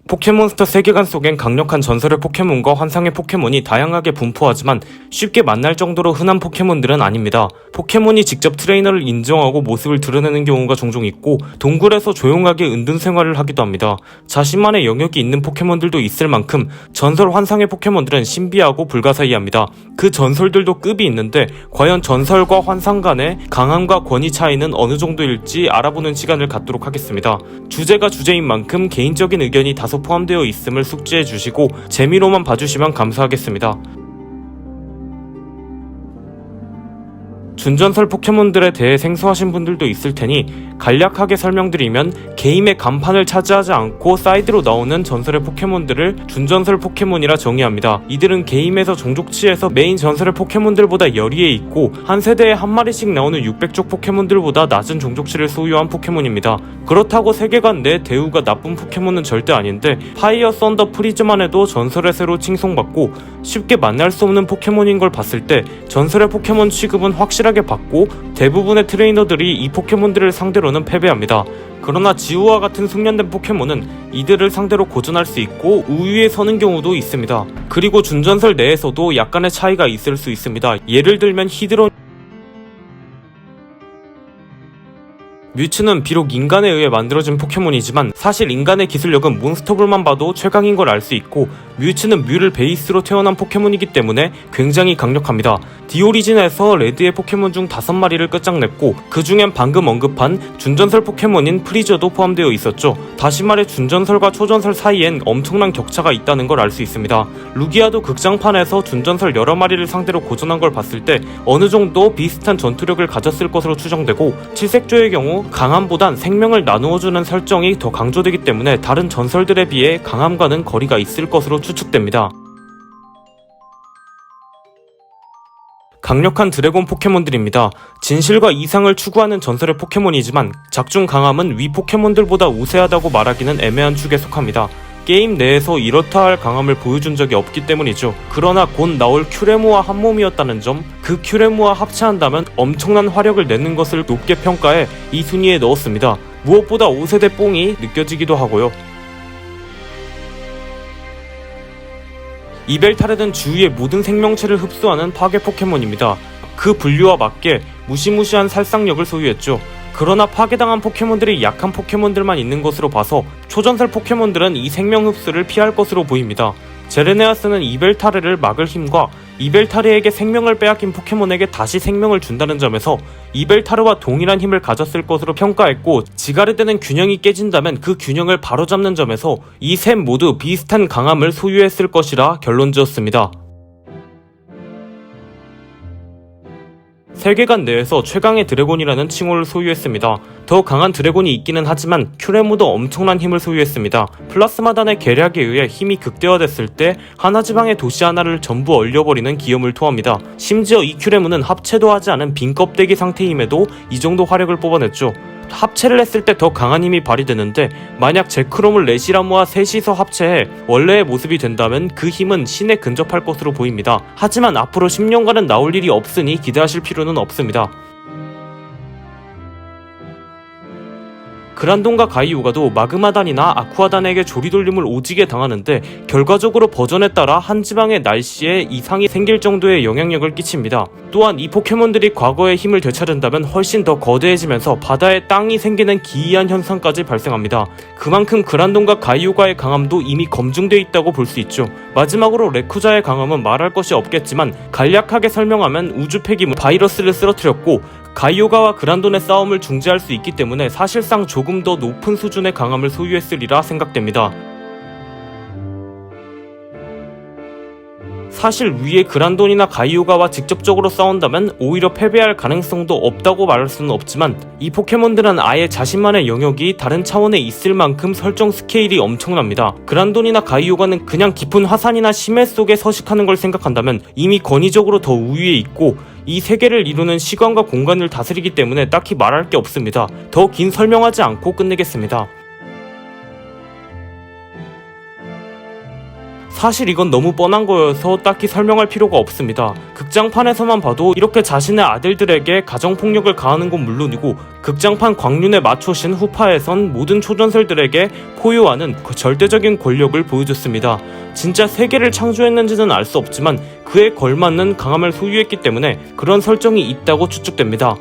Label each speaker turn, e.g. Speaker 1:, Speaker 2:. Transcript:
Speaker 1: 포켓몬스터 세계관 속엔 강력한 전설의 포켓몬과 환상의 포켓몬이 다양하게 분포하지만 쉽게 만날 정도로 흔한 포켓몬들은 아닙니다. 포켓몬이 직접 트레이너를 인정하고 모습을 드러내는 경우가 종종 있고 동굴에서 조용하게 은둔 생활을 하기도 합니다. 자신만의 영역이 있는 포켓몬들도 있을 만큼 전설 환상의 포켓몬들은 신비하고 불가사의합니다. 그 전설들도 급이 있는데 과연 전설과 환상 간의 강함과 권위 차이는 어느 정도일지 알아보는 시간을 갖도록 하겠습니다. 주제가 주제인 만큼 개인적인 의견이 다소 포함되어 있음을 숙지해 주시고 재미로만 봐주시면 감사하겠습니다. 준전설 포켓몬들에 대해 생소하신 분들도 있을 테니 간략하게 설명드리면 게임의 간판을 차지하지 않고 사이드로 나오는 전설의 포켓몬들을 준전설 포켓몬이라 정의합니다. 이들은 게임에서 종족치에서 메인 전설의 포켓몬들보다 열위에 있고 한 세대에 한 마리씩 나오는 600족 포켓몬들보다 낮은 종족치를 소유한 포켓몬입니다. 그렇다고 세계관 내 대우가 나쁜 포켓몬은 절대 아닌데 파이어, 썬더, 프리즈만 해도 전설의 새로 칭송받고 쉽게 만날 수 없는 포켓몬인 걸 봤을 때 전설의 포켓몬 취급은 확실하게 받고 대부분의 트레이너들이 이 포켓몬들을 상대로는 패배합니다. 그러나 지우와 같은 숙련된 포켓몬은 이들을 상대로 고전할 수 있고 우위에 서는 경우도 있습니다. 그리고 준전설 내에서도 약간의 차이가 있을 수 있습니다. 예를 들면 히드론 뮤츠는 비록 인간에 의해 만들어진 포켓몬이지만 사실 인간의 기술력은 몬스터볼만 봐도 최강인 걸 알 수 있고 뮤츠는 뮤를 베이스로 태어난 포켓몬이기 때문에 굉장히 강력합니다. 디오리진에서 레드의 포켓몬 중 5마리를 끝장냈고 그 중엔 방금 언급한 준전설 포켓몬인 프리저도 포함되어 있었죠. 다시 말해 준전설과 초전설 사이엔 엄청난 격차가 있다는 걸 알 수 있습니다. 루기아도 극장판에서 준전설 여러 마리를 상대로 고전한 걸 봤을 때 어느 정도 비슷한 전투력을 가졌을 것으로 추정되고 칠색조의 경우 강함보단 생명을 나누어주는 설정이 더 강조되기 때문에 다른 전설들에 비해 강함과는 거리가 있을 것으로 추측됩니다. 강력한 드래곤 포켓몬들입니다. 진실과 이상을 추구하는 전설의 포켓몬이지만 작중 강함은 위 포켓몬들보다 우세하다고 말하기는 애매한 축에 속합니다. 게임 내에서 이렇다 할 강함을 보여준 적이 없기 때문이죠. 그러나 곧 나올 큐레모와 한 몸이었다는 점, 그 큐레모와 합체한다면 엄청난 화력을 내는 것을 높게 평가해 이 순위에 넣었습니다. 무엇보다 5세대 뽕이 느껴지기도 하고요. 이벨타르는 주위의 모든 생명체를 흡수하는 파괴 포켓몬입니다. 그 분류와 맞게 무시무시한 살상력을 소유했죠. 그러나 파괴당한 포켓몬들이 약한 포켓몬들만 있는 것으로 봐서 초전설 포켓몬들은 이 생명 흡수를 피할 것으로 보입니다. 제르네아스는 이벨타르를 막을 힘과 이벨타르에게 생명을 빼앗긴 포켓몬에게 다시 생명을 준다는 점에서 이벨타르와 동일한 힘을 가졌을 것으로 평가했고 지가르드는 균형이 깨진다면 그 균형을 바로잡는 점에서 이 셋 모두 비슷한 강함을 소유했을 것이라 결론지었습니다. 세계관 내에서 최강의 드래곤이라는 칭호를 소유했습니다. 더 강한 드래곤이 있기는 하지만 큐레모도 엄청난 힘을 소유했습니다. 플라스마단의 계략에 의해 힘이 극대화됐을 때 하나지방의 도시 하나를 전부 얼려버리는 기염을 토합니다. 심지어 이 큐레모는 합체도 하지 않은 빈 껍데기 상태임에도 이 정도 화력을 뽑아냈죠. 합체를 했을 때 더 강한 힘이 발휘되는데 만약 제크롬을 레시라무와 셋이서 합체해 원래의 모습이 된다면 그 힘은 신에 근접할 것으로 보입니다. 하지만 앞으로 10년간은 나올 일이 없으니 기대하실 필요는 없습니다. 그란돈과 가이오가도 마그마단이나 아쿠아단에게 조리돌림을 오지게 당하는데 결과적으로 버전에 따라 한 지방의 날씨에 이상이 생길 정도의 영향력을 끼칩니다. 또한 이 포켓몬들이 과거의 힘을 되찾은다면 훨씬 더 거대해지면서 바다에 땅이 생기는 기이한 현상까지 발생합니다. 그만큼 그란돈과 가이오가의 강함도 이미 검증되어 있다고 볼 수 있죠. 마지막으로 레쿠자의 강함은 말할 것이 없겠지만 간략하게 설명하면 우주 폐기물 바이러스를 쓰러뜨렸고 가이오가와 그란돈의 싸움을 중지할 수 있기 때문에 사실상 조금 더 높은 수준의 강함을 소유했으리라 생각됩니다. 사실 위에 그란돈이나 가이오가와 직접적으로 싸운다면 오히려 패배할 가능성도 없다고 말할 수는 없지만 이 포켓몬들은 아예 자신만의 영역이 다른 차원에 있을 만큼 설정 스케일이 엄청납니다. 그란돈이나 가이오가는 그냥 깊은 화산이나 심해 속에 서식하는 걸 생각한다면 이미 권위적으로 더 우위에 있고 이 세계를 이루는 시간과 공간을 다스리기 때문에 딱히 말할 게 없습니다. 더 긴 설명하지 않고 끝내겠습니다. 사실 이건 너무 뻔한 거여서 딱히 설명할 필요가 없습니다. 극장판에서만 봐도 이렇게 자신의 아들들에게 가정폭력을 가하는 건 물론이고 극장판 광륜의 마초신 후파에선 모든 초전설들에게 포효하는 그 절대적인 권력을 보여줬습니다. 진짜 세계를 창조했는지는 알 수 없지만 그에 걸맞는 강함을 소유했기 때문에 그런 설정이 있다고 추측됩니다.